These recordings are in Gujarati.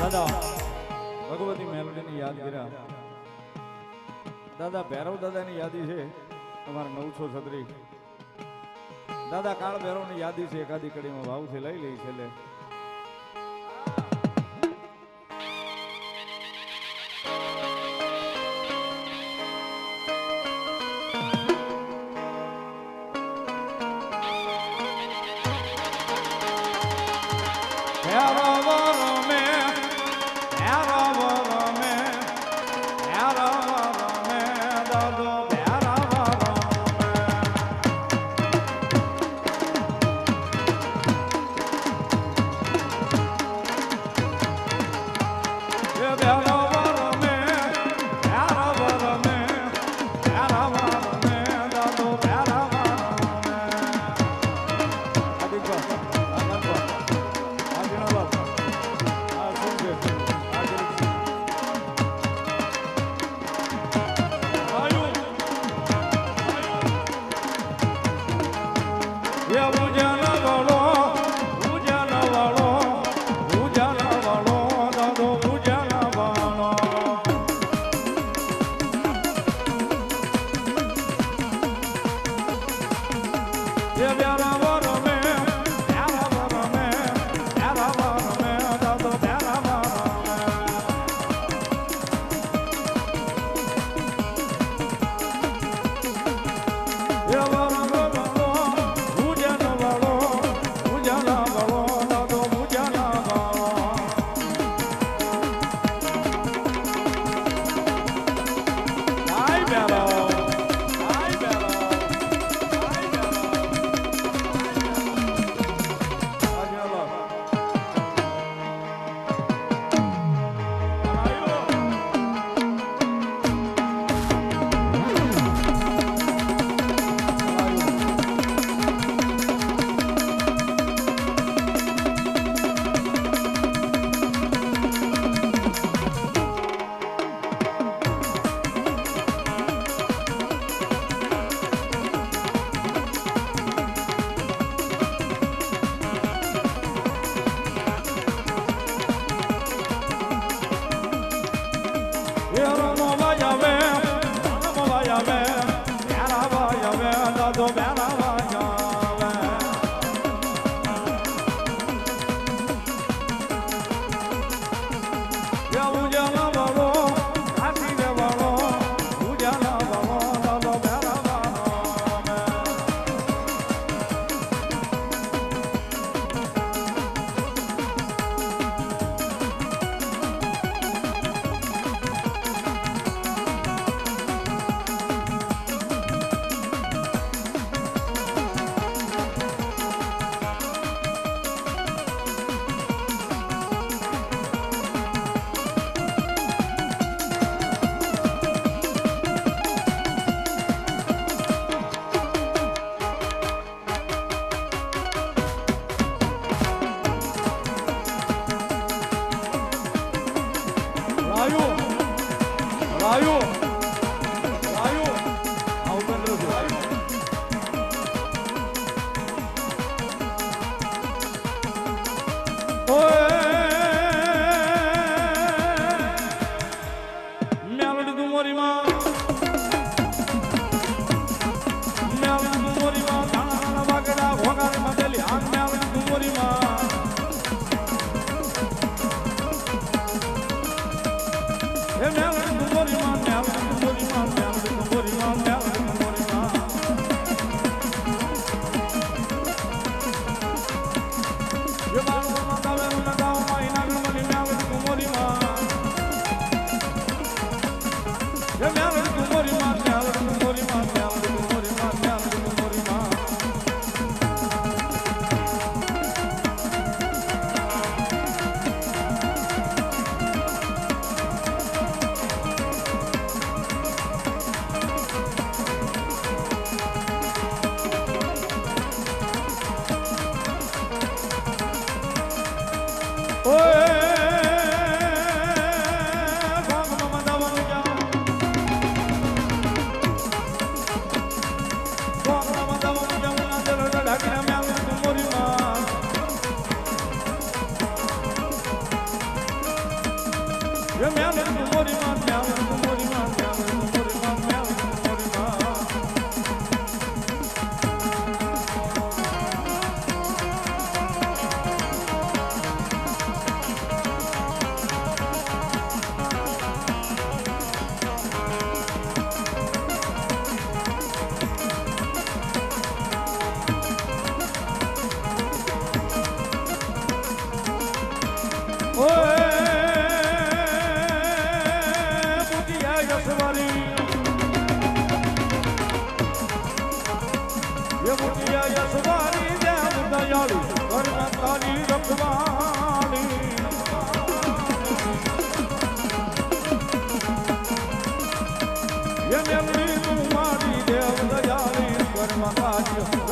દાદા ભગવતી મેલડીની યાદ કર્યા. દાદા ભૈરવ દાદાની યાદી છે અમારા 936. દાદા કાળ ભૈરવની યાદી છે એકાદી કડીમાં ભાવથી લઈ લઈ છેલ્લે. એ મેલડી મોરી માં મેલડી મોરી માં મેલડી મોરી માં મેલડી મોરી માં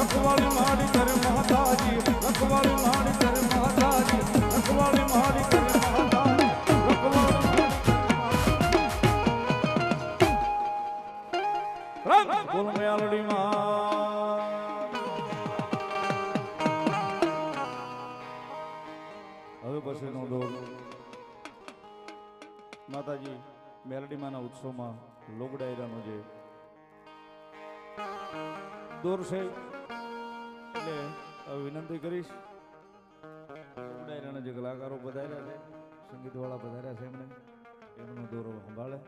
રખવાળી માડી કરે માતાજી રખવાળી માડી કરે માતાજી રખવાળી માડી કરે માતાજી રખવાળી બોલ મેલડી માં હવે પછીનો દોર માતાજી મેલડી માના ઉત્સવમાં લોકડાયરાનો જે દોર છે એટલે વિનંતી કરીશ ડાયરાના જે કલાકારો પધાર્યા છે સંગીત વાળા પધાર્યા છે એમનો દોરો સંભાળે